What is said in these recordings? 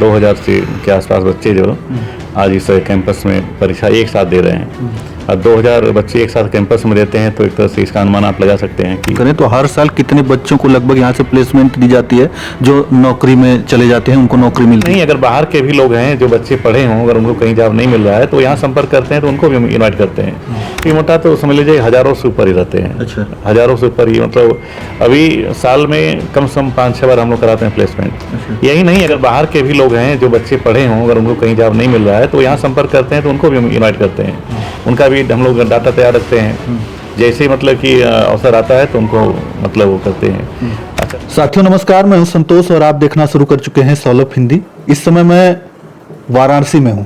2000 से के आसपास बच्चे जो आज इस कैंपस में परीक्षा एक साथ दे रहे हैं। अब 2000 बच्चे एक साथ कैंपस में देते हैं तो एक तरह से इसका अनुमान आप लगा सकते हैं कि करें तो हर साल कितने बच्चों को लगभग यहाँ से प्लेसमेंट दी जाती है जो नौकरी में चले जाते हैं, उनको नौकरी मिलती है? नहीं, अगर बाहर के भी लोग हैं जो बच्चे पढ़े हों, अगर उनको कहीं जॉब नहीं मिल रहा है तो यहाँ संपर्क करते हैं तो उनको भी इन्वाइट करते हैं। ये मोटा तो समझ लीजिए हज़ारों से ऊपर ही रहते हैं। अच्छा। हज़ारों से ऊपर ही, मतलब अभी साल में कम से कम 5-6 बार हम लोग कराते हैं प्लेसमेंट। यही नहीं, अगर बाहर के भी लोग हैं जो बच्चे पढ़े हों, अगर उनको कहीं जॉब नहीं मिल रहा है तो यहाँ संपर्क करते हैं तो उनको भी इन्वाइट करते हैं। उनका भी हम लोग डाटा तैयार रखते हैं, जैसे मतलब कि अवसर आता है तो उनको मतलब वो करते हैं। अच्छा साथियों नमस्कार, मैं हूं संतोष और आप देखना शुरू कर चुके हैं सॉलप हिंदी। इस समय मैं वाराणसी में हूं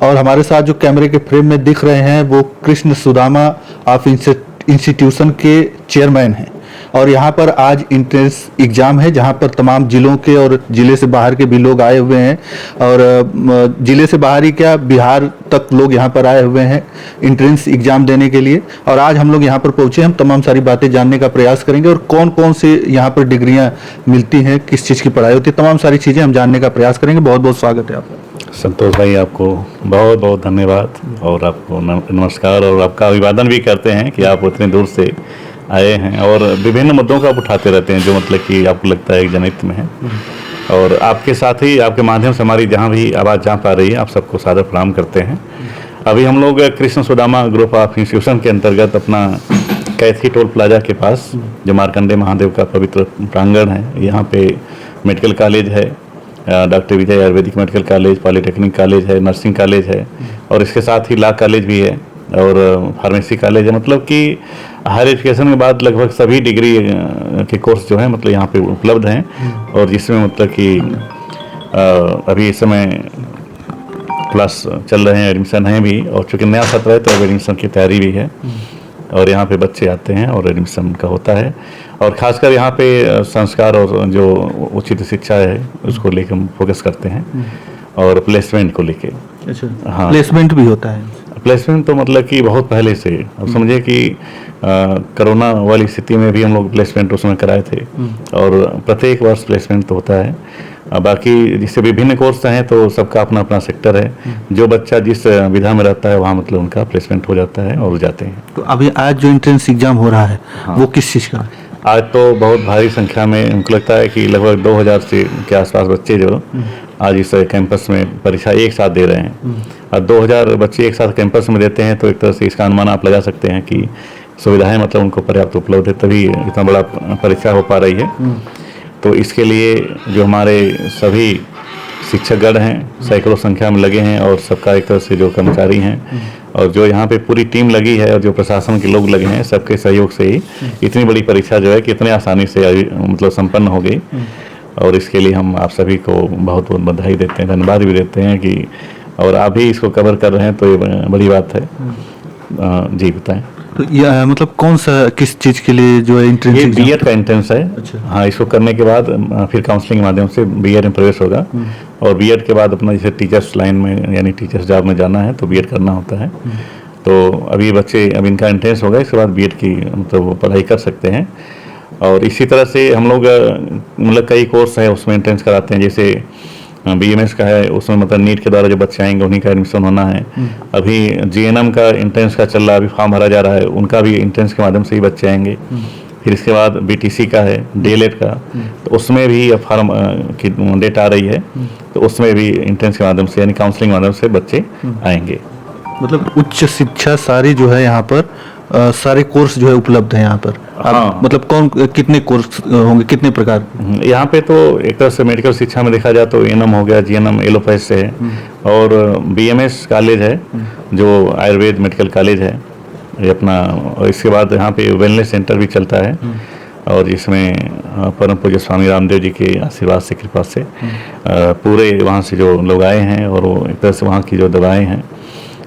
और हमारे साथ जो कैमरे के फ्रेम में दिख रहे हैं वो कृष्ण सुदामा ऑफ इंस्टीट्यूशन के चेयरमैन हैं और यहाँ पर आज इंट्रेंस एग्जाम है जहाँ पर तमाम जिलों के और जिले से बाहर के भी लोग आए हुए हैं और जिले से बाहर ही क्या बिहार तक लोग यहाँ पर आए हुए हैं इंट्रेंस एग्जाम देने के लिए। और आज हम लोग यहाँ पर पहुँचे, हम तमाम सारी बातें जानने का प्रयास करेंगे और कौन कौन से यहाँ पर डिग्रियाँ मिलती हैं, किस चीज़ की पढ़ाई होती है, तमाम सारी चीज़ें हम जानने का प्रयास करेंगे। बहुत बहुत स्वागत है आपका। संतोष भाई, आपको बहुत बहुत धन्यवाद और आपको नमस्कार और आपका अभिवादन भी करते हैं कि आप उतने दूर से आए हैं और विभिन्न मुद्दों का आप उठाते रहते हैं जो मतलब कि आपको लगता है एक जनहित में है। और आपके साथ ही आपके माध्यम से हमारी जहाँ भी आवाज़ जा पा रही है आप सबको सादर प्रणाम करते हैं। अभी हम लोग Krishna Sudama group of institution के अंतर्गत अपना कैथी टोल प्लाजा के पास जो मार्कंडे महादेव का पवित्र प्रांगण है, यहाँ पे मेडिकल कॉलेज है, doctor Vijay Ayurvedic medical college, polytechnic college है, नर्सिंग कॉलेज है और इसके साथ ही लॉ कॉलेज भी है और फार्मेसी कॉलेज है। मतलब कि हायर एजुकेशन के बाद लगभग सभी डिग्री के कोर्स जो है मतलब यहाँ पे उपलब्ध हैं और जिसमें मतलब कि अभी इस समय क्लास चल रहे हैं, एडमिशन है भी और चूँकि नया सत्र है तो अब एडमिशन की तैयारी भी है और यहाँ पे बच्चे आते हैं और एडमिशन का होता है। और ख़ासकर यहाँ पे संस्कार और जो उचित शिक्षा है उसको लेकर हम फोकस करते हैं और प्लेसमेंट को लेके। अच्छा, हाँ, प्लेसमेंट भी होता है? प्लेसमेंट तो मतलब कि बहुत पहले से, अब समझिए कि कोरोना वाली स्थिति में भी हम लोग प्लेसमेंट उसमें कराए थे और प्रत्येक वर्ष प्लेसमेंट तो होता है। बाकी जिससे विभिन्न कोर्स हैं तो सबका अपना अपना सेक्टर है, जो बच्चा जिस विधा में रहता है वहाँ मतलब उनका प्लेसमेंट हो जाता है और जाते हैं। तो अभी आज जो एंट्रेंस एग्जाम हो रहा है वो किस चीज़ का है? आज तो बहुत भारी संख्या में हमको लगता है कि लगभग 2000 से के आसपास बच्चे जो आज इस कैंपस में परीक्षा एक साथ दे रहे हैं। अब 2000 बच्चे एक साथ कैंपस में देते हैं तो एक तरह से इसका अनुमान आप लगा सकते हैं कि सुविधाएं मतलब उनको पर्याप्त उपलब्ध है, तभी इतना बड़ा परीक्षा हो पा रही है। तो इसके लिए जो हमारे सभी शिक्षकगण हैं सैकड़ों संख्या में लगे हैं और सबका एक तरह से जो कर्मचारी हैं और जो यहाँ पे पूरी टीम लगी है और जो प्रशासन के लोग लगे हैं, सबके सहयोग से ही इतनी बड़ी परीक्षा जो है कितने आसानी से मतलब संपन्न हो गई। और इसके लिए हम आप सभी को बहुत बहुत बधाई देते हैं, धन्यवाद भी देते हैं कि और आप भी इसको कवर कर रहे हैं तो ये बड़ी बात है। जी बताएं। तो यह मतलब कौन सा किस चीज़ के लिए जो है एंट्रेंस? ये बीएड का एंट्रेंस है। अच्छा। हाँ, इसको करने के बाद फिर काउंसलिंग के माध्यम से बीएड में प्रवेश होगा और बीएड के बाद अपना जैसे टीचर्स लाइन में यानी टीचर्स जॉब में जाना है तो बीएड करना होता है। तो अभी बच्चे अब इनका एंट्रेंस होगा, इसके बाद बीएड की मतलब पढ़ाई कर सकते हैं। और इसी तरह से हम लोग मतलब कई कोर्स है उसमें एंट्रेंस कराते हैं, जैसे बीएमएस का है उसमें मतलब नीट के द्वारा जो बच्चे आएंगे उन्हीं का एडमिशन होना है। अभी जीएनएम का एंट्रेंस का चल रहा है, अभी फॉर्म भरा जा रहा है, उनका भी एंट्रेंस के माध्यम से ही बच्चे आएंगे। फिर इसके बाद बीटीसी का है, डीएलएड का, तो उसमें भी फॉर्म की डेट आ रही है तो उसमें भी एंट्रेंस के माध्यम से यानी काउंसलिंग के माध्यम से बच्चे आएंगे। मतलब उच्च शिक्षा सारी जो है यहाँ पर सारे कोर्स जो है उपलब्ध है यहाँ पर। हाँ। मतलब कौन कितने कोर्स होंगे, कितने प्रकार? यहाँ पे तो एक तरह से मेडिकल शिक्षा में देखा जाए तो एएनएम हो गया, जीएनएम एलोपैथ से है और बीएमएस कॉलेज है जो आयुर्वेद मेडिकल कॉलेज है ये अपना। और इसके बाद यहाँ पे वेलनेस सेंटर भी चलता है और जिसमें परम पूज्य स्वामी रामदेव जी के आशीर्वाद से कृपा से पूरे वहाँ से जो लोग आए हैं और वो एक तरह से वहाँ की जो दवाएँ हैं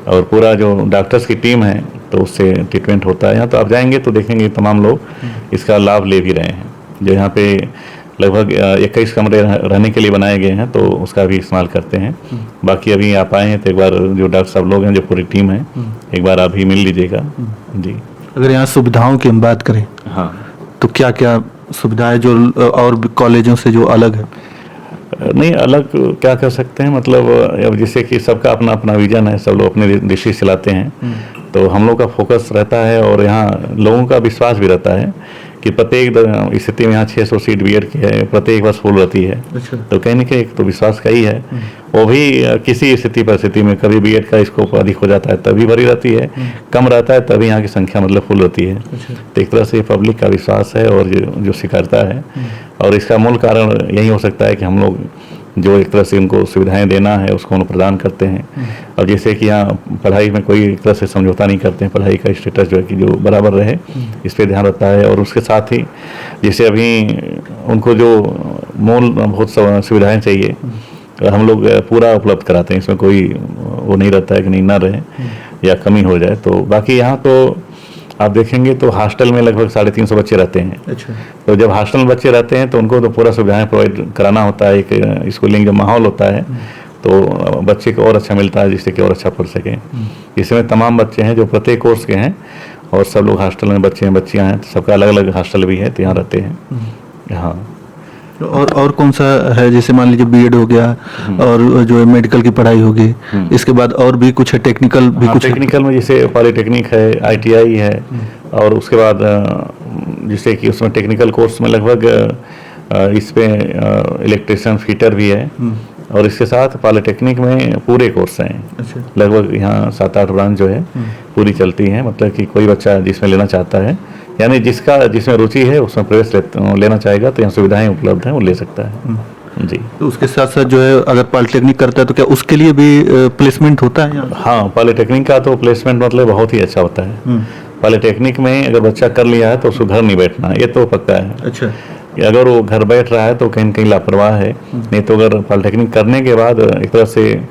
और पूरा जो डॉक्टर्स की टीम है तो उससे ट्रीटमेंट होता है यहाँ। तो आप जाएंगे तो देखेंगे तमाम लोग इसका लाभ ले भी रहे हैं। जो यहाँ पे लगभग 21 कमरे रहने के लिए बनाए गए हैं तो उसका भी इस्तेमाल करते हैं। बाकी अभी आप आए हैं तो एक बार जो डॉक्टर साहब लोग हैं जो पूरी टीम है एक बार आप भी मिल लीजिएगा। जी, अगर यहाँ सुविधाओं की हम बात करें हाँ तो क्या क्या सुविधाएं जो और कॉलेजों से जो अलग है? नहीं अलग क्या कर सकते हैं, मतलब अब जैसे कि सबका अपना अपना विजन है, सब लोग अपने दृष्टि से लाते हैं, तो हम लोग का फोकस रहता है और यहाँ लोगों का विश्वास भी रहता है कि प्रत्येक स्थिति में यहाँ 600 सीट बीएड की है, प्रत्येक बस फुल रहती है। अच्छा। तो कहीं ना कहीं एक तो विश्वास का ही है, वो भी किसी स्थिति परिस्थिति में कभी बीएड का स्कोप अधिक हो जाता है तभी भरी रहती है, कम रहता है तभी यहाँ की संख्या मतलब फुल रहती है। तो एक तरह से पब्लिक का विश्वास है और जो स्वीकारता है, और इसका मूल कारण यही हो सकता है कि हम लोग जो एक तरह से उनको सुविधाएं देना है उसको हम प्रदान करते हैं। और जैसे कि यहाँ पढ़ाई में कोई एक तरह से समझौता नहीं करते हैं, पढ़ाई का स्टेटस जो है कि जो बराबर रहे इस पे ध्यान रहता है। और उसके साथ ही जैसे अभी उनको जो मूल बहुत सुविधाएं चाहिए हम लोग पूरा उपलब्ध कराते हैं, इसमें कोई वो नहीं रहता है कि नहीं ना रहे या कमी हो जाए। तो बाकी यहाँ तो आप देखेंगे तो हॉस्टल में लगभग 350 बच्चे रहते हैं। अच्छा। तो जब हॉस्टल में बच्चे रहते हैं तो उनको तो पूरा सुविधाएं प्रोवाइड कराना होता है, एक स्कूलिंग जो माहौल होता है तो बच्चे को और अच्छा मिलता है जिससे कि और अच्छा पढ़ सकें। इसमें तमाम बच्चे हैं जो प्रत्येक कोर्स के हैं और सब लोग हॉस्टल में बच्चे हैं बच्चियाँ हैं, तो सबका अलग अलग हॉस्टल भी है, तो यहाँ रहते हैं। हाँ, और कौन सा है, जैसे मान लीजिए बीएड हो गया और जो है मेडिकल की पढ़ाई होगी, इसके बाद और भी कुछ है, टेक्निकल भी कुछ है? टेक्निकल में जैसे पॉलिटेक्निक है, आईटीआई है, और उसके बाद जैसे कि उसमें टेक्निकल कोर्स में लगभग इस पे इलेक्ट्रिशियन फिटर भी है, और इसके साथ पॉलिटेक्निक में पूरे कोर्स हैं। अच्छा। लगभग यहाँ 7-8 ब्रांच जो है पूरी चलती हैं, मतलब कि कोई बच्चा जिसमें लेना चाहता है, यानी जिसमें रुचि है उसमें प्रवेश लेना चाहेगा तो यहाँ सुविधाएं उपलब्ध हैं, वो ले सकता है। जी। तो उसके साथ साथ जो है अगर पॉलिटेक्निक करता है तो क्या उसके लिए भी प्लेसमेंट होता है यहाँ? हाँ, पॉलिटेक्निक का तो प्लेसमेंट मतलब बहुत ही अच्छा होता है। पॉलिटेक्निक में अगर बच्चा कर लिया है तो उसको घर नहीं बैठना है, ये तो पक्का है। अच्छा। कि अगर वो घर बैठ रहा है तो कहीं न कहीं लापरवाह है, नहीं तो अगर पॉलिटेक्निक करने के बाद एक तरह से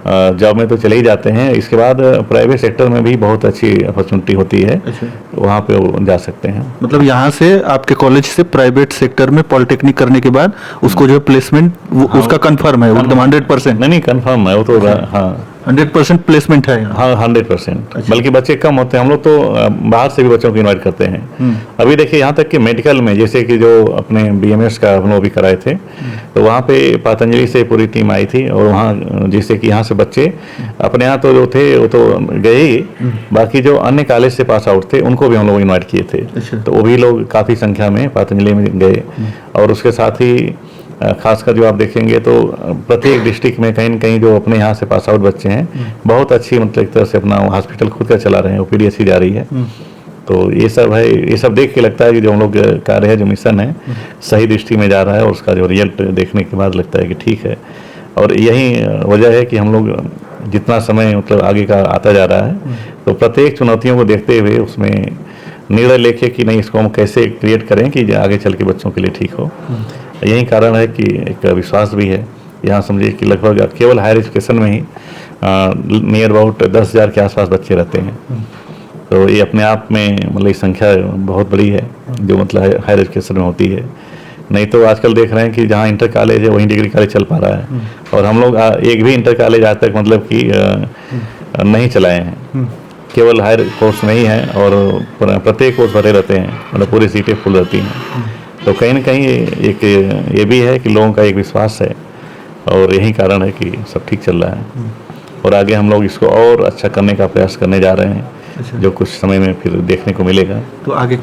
जॉब में तो चले ही जाते हैं, इसके बाद प्राइवेट सेक्टर में भी बहुत अच्छी अपॉर्चुनिटी होती है। अच्छा। वहाँ पे वो जा सकते हैं। मतलब यहाँ से आपके कॉलेज से प्राइवेट सेक्टर में पॉलिटेक्निक करने के बाद उसको जो है प्लेसमेंट उसका कंफर्म है एकदम 100%? नहीं कंफर्म है वो तो। हाँ 100% प्लेसमेंट है यहाँ? हाँ 100%। अच्छा। बल्कि बच्चे कम होते हैं, हम लोग तो बाहर से भी बच्चों को इनवाइट करते हैं। अभी देखिए यहाँ तक कि मेडिकल में जैसे कि जो अपने बीएमएस का हम लोग भी कराए थे, तो वहाँ पे पतंजलि से पूरी टीम आई थी, और वहाँ जैसे कि यहाँ से बच्चे अपने यहाँ तो जो थे वो तो गए ही, बाकी जो अन्य कॉलेज से पास आउट थे उनको भी हम लोग इन्वाइट किए थे। अच्छा। तो वो भी लोग काफ़ी संख्या में पतंजलि में गए। और उसके साथ ही खासकर जो आप देखेंगे तो प्रत्येक डिस्ट्रिक्ट में कहीं न कहीं जो अपने यहाँ से पास आउट बच्चे हैं बहुत अच्छी मतलब एक तरह से अपना हॉस्पिटल खुद का चला रहे हैं, ओपीडी अच्छी जा रही है। तो ये सब है, ये सब देख के लगता है कि जो हम लोग कार्य है, जो मिशन है सही दृष्टि में जा रहा है, और उसका जो रिजल्ट देखने के बाद लगता है कि ठीक है। और यही वजह है कि हम लोग जितना समय मतलब आगे का आता जा रहा है तो प्रत्येक चुनौतियों को देखते हुए उसमें निर्णय लेके कि नहीं इसको हम कैसे क्रिएट करें कि आगे चल के बच्चों के लिए ठीक हो। यही कारण है कि एक विश्वास भी है। यहाँ समझिए कि लगभग केवल हायर एजुकेशन में ही नियर अबाउट 10,000 के आसपास बच्चे रहते हैं। तो ये अपने आप में मतलब संख्या बहुत बड़ी है जो मतलब हायर एजुकेशन में होती है। नहीं तो आजकल देख रहे हैं कि जहाँ इंटर कॉलेज है वहीं डिग्री कॉलेज चल पा रहा है, और हम लोग एक भी इंटर कॉलेज आज तक मतलब कि नहीं चलाए हैं, केवल हायर कोर्स में ही है, और प्रत्येक कोर्स भरे रहते हैं, मतलब पूरी सीटें फुल रहती हैं। तो कहीं ना कहीं एक ये भी है कि लोगों का एक विश्वास है, और यही कारण है कि सब ठीक चल रहा है। और आगे हम लोग इसको और अच्छा करने का प्रयास करने जा रहे हैं। अच्छा। जो कुछ समय में फिर देखने को मिलेगा। तो आगे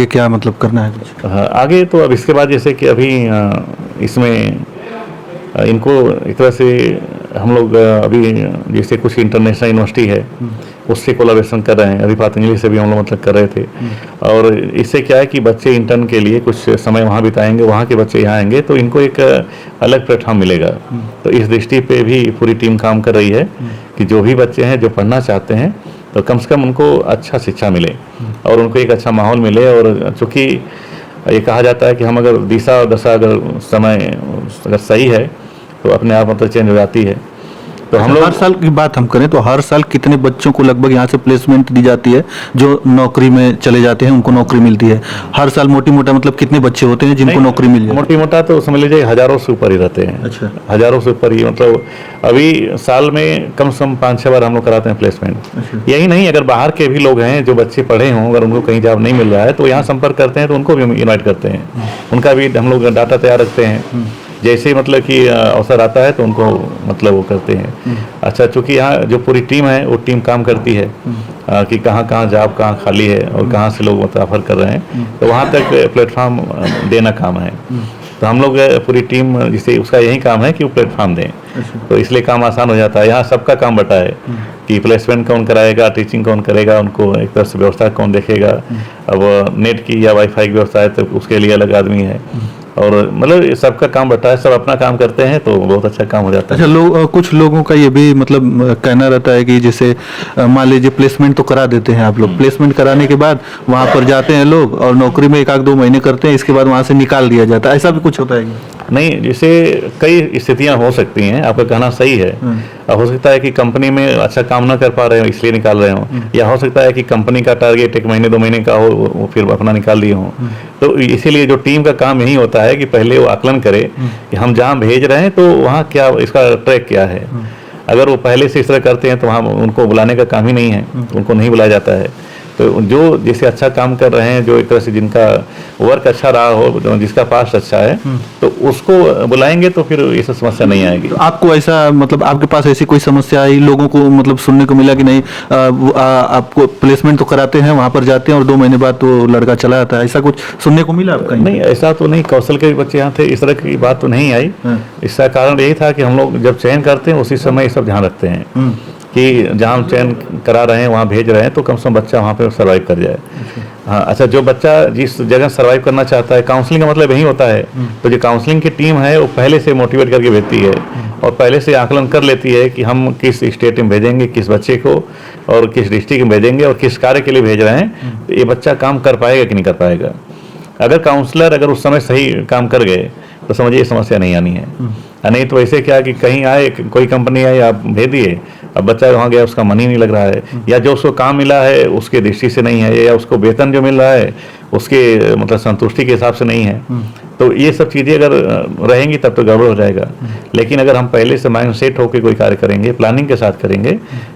क्या मतलब करना है कुछ? हाँ, आगे तो अब इसके बाद जैसे कि अभी इसमें इनको एक तरह से हम लोग अभी जैसे कुछ इंटरनेशनल यूनिवर्सिटी है उससे कोलैबोरेशन कर रहे हैं। अभी पतंजलि से भी हम लोग मतलब कर रहे थे, और इससे क्या है कि बच्चे इंटर्न के लिए कुछ समय वहाँ बिताएंगे, वहाँ के बच्चे यहाँ आएंगे तो इनको एक अलग प्लेटफॉर्म मिलेगा। तो इस दृष्टि पे भी पूरी टीम काम कर रही है कि जो भी बच्चे हैं जो पढ़ना चाहते हैं तो कम से कम उनको अच्छा शिक्षा मिले और उनको एक अच्छा माहौल मिले। और चूँकि ये कहा जाता है कि हम अगर दिशा और दशा अगर समय अगर सही है तो अपने आप मतलब चेंज हो जाती है। तो हम लोग हर साल की बात हम करें तो हर साल कितने बच्चों को लगभग यहाँ से प्लेसमेंट दी जाती है जो नौकरी में चले जाते हैं, उनको नौकरी मिलती है? हर साल मोटी मोटा मतलब कितने बच्चे होते हैं जिनको नौकरी मिल जाती है? मोटी मोटा तो समझ लीजिए हजारों से ऊपर ही रहते हैं। अच्छा। हजारों से ऊपर ही, मतलब अभी साल में कम से कम 5-6 बार हम लोग कराते हैं प्लेसमेंट। अच्छा। यही नहीं, अगर बाहर के भी लोग हैं जो बच्चे पढ़े हों, अगर उनको कहीं जॉब नहीं मिल रहा है तो यहाँ संपर्क करते हैं तो उनको भी इन्वाइट करते हैं। उनका भी हम लोग डाटा तैयार रखते हैं। जैसे ही मतलब कि अवसर आता है तो उनको मतलब वो करते हैं। अच्छा, चूँकि यहाँ जो पूरी टीम है वो टीम काम करती है कि कहाँ कहाँ जॉब कहाँ खाली है और कहाँ से लोग मतलब ऑफर कर रहे हैं, तो वहाँ तक प्लेटफॉर्म देना काम है। तो हम लोग पूरी टीम जिसे उसका यही काम है कि वो प्लेटफॉर्म दें, तो इसलिए काम आसान हो जाता है। यहाँ सबका काम बटा है कि प्लेसमेंट कौन कराएगा, टीचिंग कौन करेगा, उनको एक तरह से व्यवस्था कौन देखेगा। अब नेट की या वाईफाई की व्यवस्था है तो उसके लिए अलग आदमी है, और मतलब सबका काम बटा है, सब अपना काम करते हैं तो बहुत अच्छा काम हो जाता है। अच्छा, कुछ लोगों का ये भी मतलब कहना रहता है कि जैसे मान लीजिए प्लेसमेंट तो करा देते हैं आप लोग, प्लेसमेंट कराने के बाद वहाँ पर जाते हैं लोग और नौकरी में 1-2 महीने करते हैं, इसके बाद वहाँ से निकाल दिया जाता है, ऐसा भी कुछ होता है क्या? नहीं, जैसे कई स्थितियां हो सकती हैं, आपका कहना सही है। हो सकता है कि कंपनी में अच्छा काम ना कर पा रहे हो इसलिए निकाल रहे हो, या हो सकता है कि कंपनी का टारगेट 1 महीने 2 महीने का हो, वो फिर अपना निकाल दिए हो। तो इसीलिए जो टीम का काम यही होता है कि पहले वो आकलन करे कि हम जहाँ भेज रहे हैं तो वहाँ क्या इसका ट्रैक क्या है। अगर वो पहले से इस तरह करते हैं तो वहाँ उनको बुलाने का काम ही नहीं है, उनको नहीं बुलाया जाता है। तो जो जैसे अच्छा काम कर रहे हैं, जो एक तरह से जिनका वर्क अच्छा रहा हो, जिसका पास्ट अच्छा है, तो उसको बुलाएंगे तो फिर ये सब समस्या नहीं आएगी। तो आपको ऐसा मतलब आपके पास ऐसी कोई समस्या आई, लोगों को मतलब सुनने को मिला कि नहीं आपको प्लेसमेंट तो कराते हैं, वहाँ पर जाते हैं और 2 महीने बाद तो लड़का चला जाता है, ऐसा कुछ सुनने को मिला आपका? नहीं, ऐसा तो नहीं, कौशल के बच्चे यहाँ थे, इस तरह की बात तो नहीं आई। इसका कारण यही था कि हम लोग जब चयन करते हैं उसी समय ये सब ध्यान रखते हैं कि जहाँ हम चयन करा रहे हैं वहाँ भेज रहे हैं तो कम से कम बच्चा वहाँ पे सर्वाइव कर जाए। हाँ, अच्छा, जो बच्चा जिस जगह सर्वाइव करना चाहता है, काउंसलिंग का मतलब यही होता है। तो जो काउंसलिंग की टीम है वो पहले से मोटिवेट करके भेजती है और पहले से आकलन कर लेती है कि हम किस स्टेट में भेजेंगे किस बच्चे को, और किस डिस्ट्रिक्ट में भेजेंगे और किस कार्य के लिए भेज रहे हैं, तो ये बच्चा काम कर पाएगा कि नहीं कर पाएगा। अगर काउंसलर अगर उस समय सही काम कर गए तो समझिए ये समस्या नहीं आनी है। नहीं तो ऐसे क्या कि कहीं आए, कोई कंपनी आई, आप भेज दिए, अब बच्चा वहाँ गया, उसका मन ही नहीं लग रहा है, या जो उसको काम मिला है उसके दृष्टि से नहीं है, या उसको वेतन जो मिल रहा है उसके मतलब संतुष्टि के हिसाब से नहीं है, तो ये सब चीज़ें अगर रहेंगी तब तो गड़बड़ हो जाएगा। लेकिन अगर हम पहले से माइंड सेट होकर कोई कार्य करेंगे, प्लानिंग के साथ करेंगे,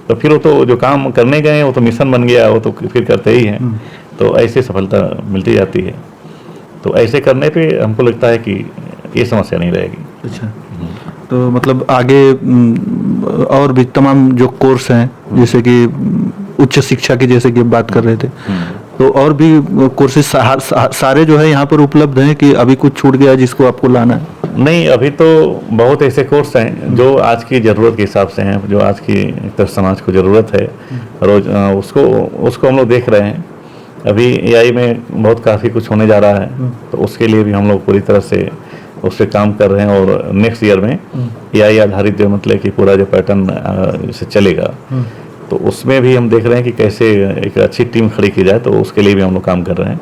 तो फिर वो तो जो काम करने गए वो तो मिशन बन गया, वो तो फिर करते ही हैं, तो ऐसे सफलता मिलती जाती है। तो ऐसे करने पे हमको लगता है कि ये समस्या नहीं रहेगी। अच्छा, तो मतलब आगे और भी तमाम जो कोर्स हैं, जैसे कि उच्च शिक्षा की जैसे कि बात कर रहे थे, तो और भी कोर्सेज सारे जो है यहाँ पर उपलब्ध हैं कि अभी कुछ छूट गया जिसको आपको लाना है? नहीं, अभी तो बहुत ऐसे कोर्स हैं जो आज की ज़रूरत के हिसाब से हैं, जो आज की समाज को ज़रूरत है रोज, उसको हम लोग देख रहे हैं। अभी AI में बहुत काफ़ी कुछ होने जा रहा है, तो उसके लिए भी हम लोग पूरी तरह से उस पर काम कर रहे हैं, और नेक्स्ट ईयर में AI आधारित जो मतलब कि पूरा जो पैटर्न से चलेगा, तो उसमें भी हम देख रहे हैं कि कैसे एक अच्छी टीम खड़ी की जाए, तो उसके लिए भी हम लोग काम कर रहे हैं।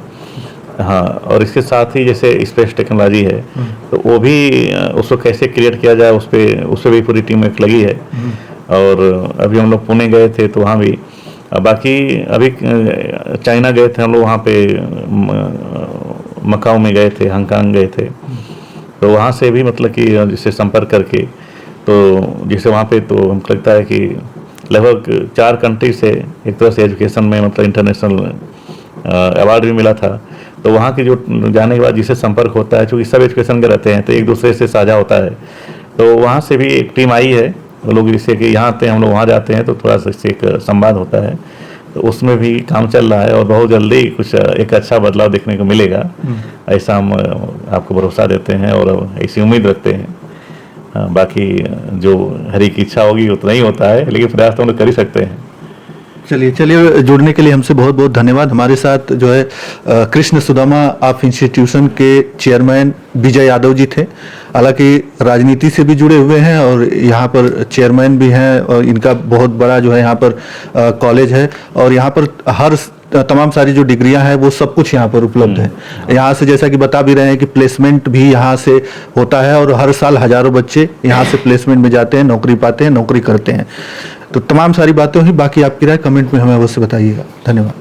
हाँ, और इसके साथ ही जैसे स्पेस टेक्नोलॉजी है, तो वो भी उसको कैसे क्रिएट किया जाए उस पर भी पूरी टीम एक लगी है। और अभी हम लोग पुणे गए थे तो वहाँ भी, बाकी अभी चाइना गए थे हम लोग, वहाँ पे मकाऊ में गए थे, हांगकांग गए थे, तो वहाँ से भी मतलब कि जिससे संपर्क करके, तो जैसे वहाँ पे तो हमको लगता है कि लगभग 4 कंट्री से एक तरह से एजुकेशन में मतलब इंटरनेशनल अवार्ड भी मिला था। तो वहाँ की जो जाने के बाद जिससे संपर्क होता है, चूँकि सब एजुकेशन के रहते हैं तो एक दूसरे से साझा होता है, तो वहाँ से भी एक टीम आई है, वो लोग जैसे कि यहाँ आते हैं, हम लोग वहाँ जाते हैं, तो थोड़ा सा इससे एक संवाद होता है, तो उसमें भी काम चल रहा है और बहुत जल्दी कुछ एक अच्छा बदलाव देखने को मिलेगा, ऐसा हम आपको भरोसा देते हैं और ऐसी उम्मीद रखते हैं। बाकी जो हरी की इच्छा होगी उतना ही होता है, लेकिन प्रयास तो हम लोग कर ही सकते हैं। चलिए, जुड़ने के लिए हमसे बहुत बहुत धन्यवाद। हमारे साथ जो है कृष्ण सुदामा ऑफ इंस्टीट्यूशन के चेयरमैन विजय यादव जी थे। हालांकि राजनीति से भी जुड़े हुए हैं और यहाँ पर चेयरमैन भी हैं, और इनका बहुत बड़ा जो है यहाँ पर कॉलेज है, और यहाँ पर हर तमाम सारी जो डिग्रियां हैं वो सब कुछ यहाँ पर उपलब्ध है। यहाँ से जैसा कि बता भी रहे हैं कि प्लेसमेंट भी यहाँ से होता है, और हर साल हजारों बच्चे यहाँ से प्लेसमेंट में जाते हैं, नौकरी पाते हैं, नौकरी करते हैं। तो तमाम सारी बातें हुई, बाकी आपकी राय कमेंट में हमें अवश्य बताइएगा। धन्यवाद।